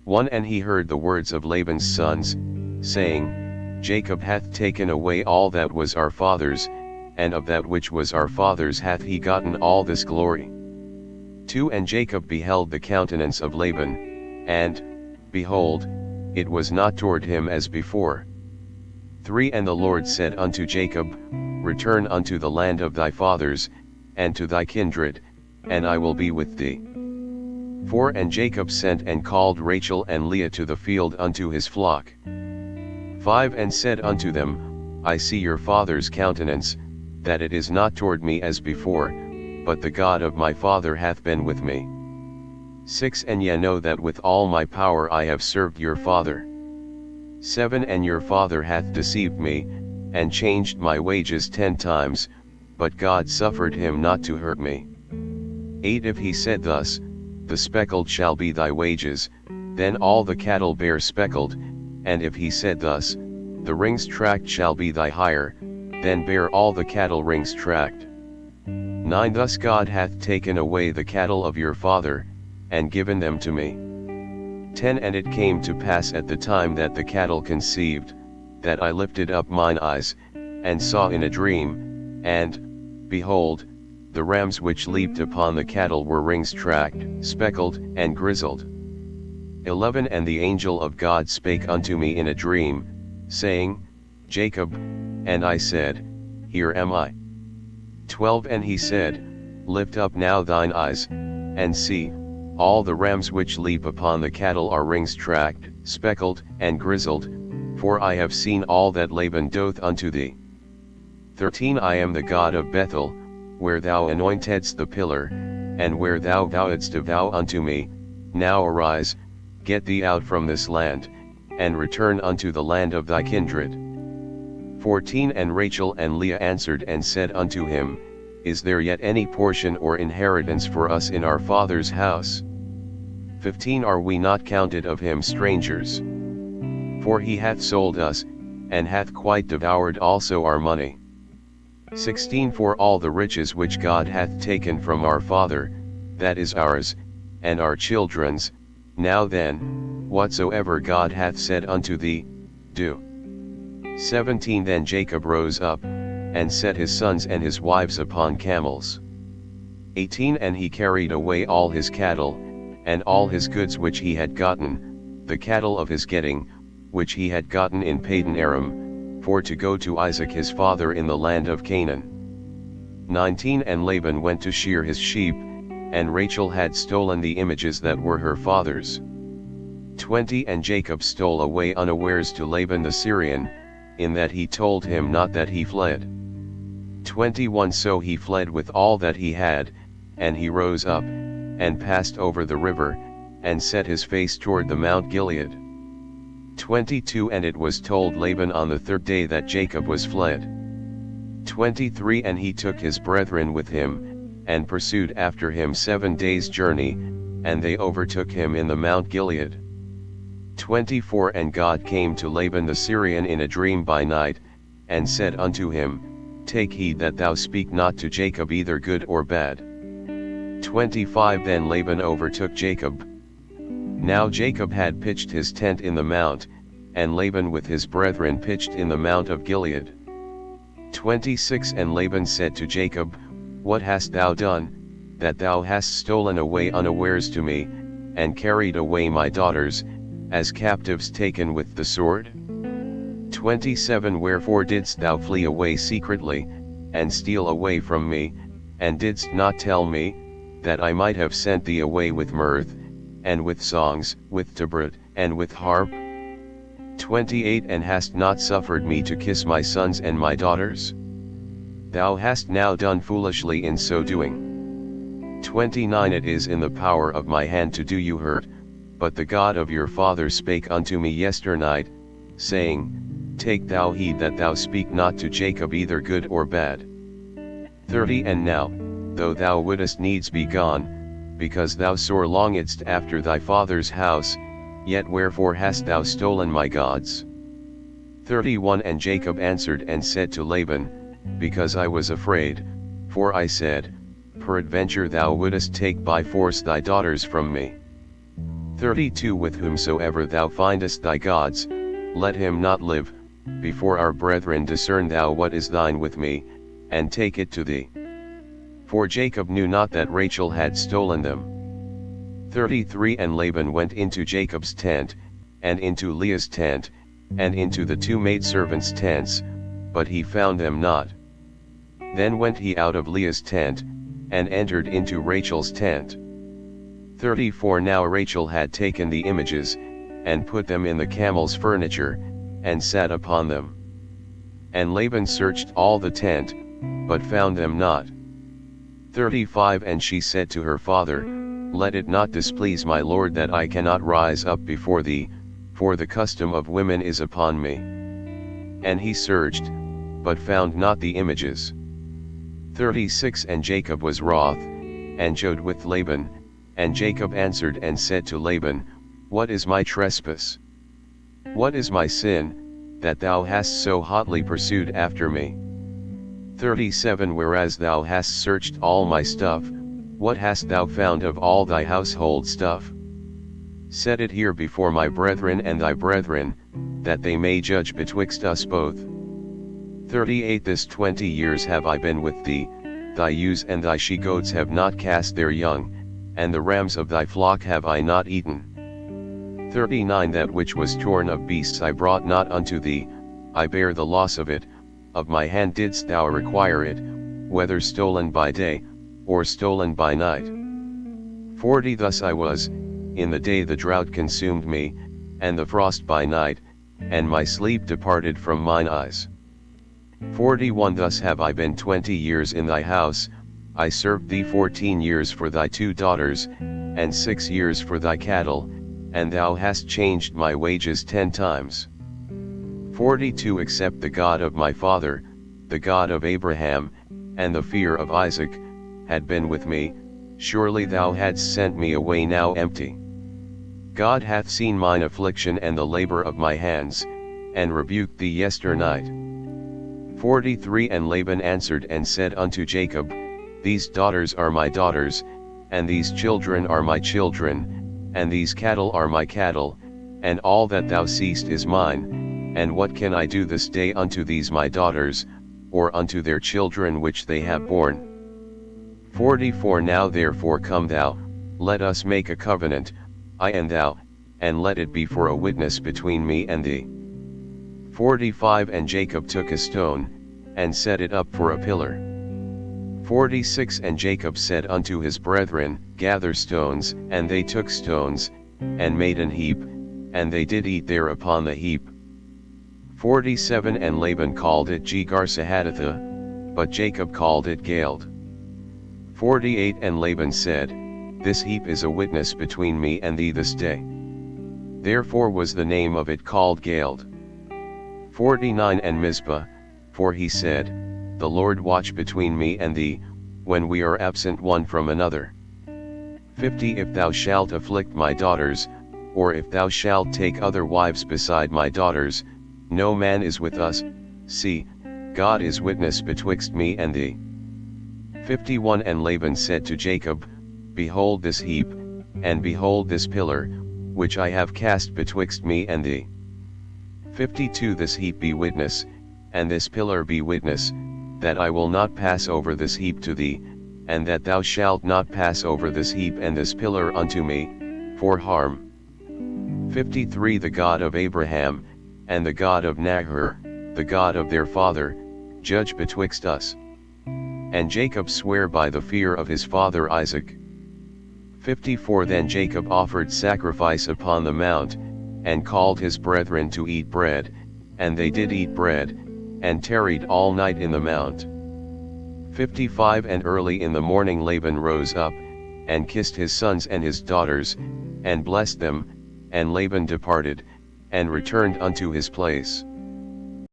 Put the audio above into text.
1 And he heard the words of Laban's sons, saying, Jacob hath taken away all that was our father's, and of that which was our father's hath he gotten all this glory. 2 And Jacob beheld the countenance of Laban, and, behold, it was not toward him as before. 3 And the Lord said unto Jacob, Return unto the land of thy fathers, and to thy kindred, and I will be with thee. 4 And Jacob sent and called Rachel and Leah to the field unto his flock. 5 And said unto them, I see your father's countenance, that it is not toward me as before, but the God of my father hath been with me. 6 And ye know that with all my power I have served your father. 7 And your father hath deceived me, and changed my wages 10 times, but God suffered him not to hurt me. 8 If he said thus, The speckled shall be thy wages, then all the cattle bear speckled, and if he said thus, The rings tract shall be thy hire, then bear all the cattle rings tract. 9 Thus God hath taken away the cattle of your father, and given them to me. 10 And it came to pass at the time that the cattle conceived, that I lifted up mine eyes, and saw in a dream, and, behold, the rams which leaped upon the cattle were rings tract, speckled, and grizzled. 11 And the angel of God spake unto me in a dream, saying, Jacob, and I said, Here am I. 12 And he said, Lift up now thine eyes, and see, all the rams which leap upon the cattle are rings tract, speckled, and grizzled, for I have seen all that Laban doth unto thee. 13 I am the God of Bethel, where thou anointedst the pillar, and where thou vowedst a vow unto me. Now arise, get thee out from this land, and return unto the land of thy kindred. 14 And Rachel and Leah answered and said unto him, Is there yet any portion or inheritance for us in our father's house? 15 Are we not counted of him strangers? For he hath sold us, and hath quite devoured also our money. 16 For all the riches which God hath taken from our father, that is ours, and our children's. Now then, whatsoever God hath said unto thee, do. 17 Then Jacob rose up, and set his sons and his wives upon camels. 18 And he carried away all his cattle, and all his goods which he had gotten, the cattle of his getting, which he had gotten in Padan Aram, for to go to Isaac his father in the land of Canaan. 19 And Laban went to shear his sheep, and Rachel had stolen the images that were her father's. 20 And Jacob stole away unawares to Laban the Syrian, in that he told him not that he fled. 21 So he fled with all that he had, and he rose up, and passed over the river, and set his face toward the Mount Gilead. 22 And it was told Laban on the third day that Jacob was fled. 23 And he took his brethren with him, and pursued after him 7 days' journey, and they overtook him in the Mount Gilead. 24 And God came to Laban the Syrian in a dream by night, and said unto him, Take heed that thou speak not to Jacob either good or bad. 25 Then Laban overtook Jacob. Now Jacob had pitched his tent in the mount, and Laban with his brethren pitched in the mount of Gilead. 26 And Laban said to Jacob, What hast thou done, that thou hast stolen away unawares to me, and carried away my daughters, as captives taken with the sword? 27 Wherefore didst thou flee away secretly, and steal away from me, and didst not tell me, that I might have sent thee away with mirth, and with songs, with tabret, and with harp? 28 And hast not suffered me to kiss my sons and my daughters? Thou hast now done foolishly in so doing. 29 It is in the power of my hand to do you hurt, but the God of your father spake unto me yesternight, saying, Take thou heed that thou speak not to Jacob either good or bad. 30 And now, though thou wouldest needs be gone, because thou sore longedst after thy father's house, yet wherefore hast thou stolen my gods? 31 And Jacob answered and said to Laban, Because I was afraid, for I said, Peradventure thou wouldest take by force thy daughters from me. 32 With whomsoever thou findest thy gods, let him not live. Before our brethren discern thou what is thine with me, and take it to thee. For Jacob knew not that Rachel had stolen them. 33 And Laban went into Jacob's tent, and into Leah's tent, and into the two maidservants' tents, but he found them not. Then went he out of Leah's tent, and entered into Rachel's tent. 34 Now Rachel had taken the images, and put them in the camel's furniture, and sat upon them. And Laban searched all the tent, but found them not. 35 And she said to her father, Let it not displease my lord that I cannot rise up before thee, for the custom of women is upon me. And he searched, but found not the images. 36 And Jacob was wroth, and jode with Laban, and Jacob answered and said to Laban, What is my trespass? What is my sin, that thou hast so hotly pursued after me? 37 Whereas thou hast searched all my stuff, what hast thou found of all thy household stuff? Set it here before my brethren and thy brethren, that they may judge betwixt us both. 38 This 20 years have I been with thee, thy ewes and thy she-goats have not cast their young, and the rams of thy flock have I not eaten. 39 That which was torn of beasts I brought not unto thee, I bear the loss of it, of my hand didst thou require it, whether stolen by day, or stolen by night. 40 Thus I was, in the day the drought consumed me, and the frost by night, and my sleep departed from mine eyes. 41 Thus have I been 20 years in thy house, I served thee 14 years for thy 2 daughters, and 6 years for thy cattle, and thou hast changed my wages 10 times. 42 Except the God of my father, the God of Abraham, and the fear of Isaac, had been with me, surely thou hadst sent me away now empty. God hath seen mine affliction and the labor of my hands, and rebuked thee yesternight. 43 And Laban answered and said unto Jacob, These daughters are my daughters, and these children are my children, and these cattle are my cattle, and all that thou seest is mine, and what can I do this day unto these my daughters, or unto their children which they have borne? 44 Now therefore come thou, let us make a covenant, I and thou, and let it be for a witness between me and thee. 45 And Jacob took a stone, and set it up for a pillar. 46 And Jacob said unto his brethren, Gather stones, and they took stones, and made an heap, and they did eat there upon the heap. 47 And Laban called it Jegar-sahadutha, but Jacob called it Galeed. 48 And Laban said, This heap is a witness between me and thee this day. Therefore was the name of it called Galeed. 49 And Mizpah, for he said, The Lord watch between me and thee, when we are absent one from another. 50 If thou shalt afflict my daughters, or if thou shalt take other wives beside my daughters, no man is with us, see, God is witness betwixt me and thee. 51 And Laban said to Jacob, Behold this heap, and behold this pillar, which I have cast betwixt me and thee. 52 This heap be witness, and this pillar be witness, that I will not pass over this heap to thee, and that thou shalt not pass over this heap and this pillar unto me, for harm. 53 The God of Abraham, and the God of Nahor, the God of their father, judge betwixt us. And Jacob sware by the fear of his father Isaac. 54 Then Jacob offered sacrifice upon the mount, and called his brethren to eat bread, and they did eat bread, and tarried all night in the mount. 55 And early in the morning Laban rose up, and kissed his sons and his daughters, and blessed them, and Laban departed, and returned unto his place.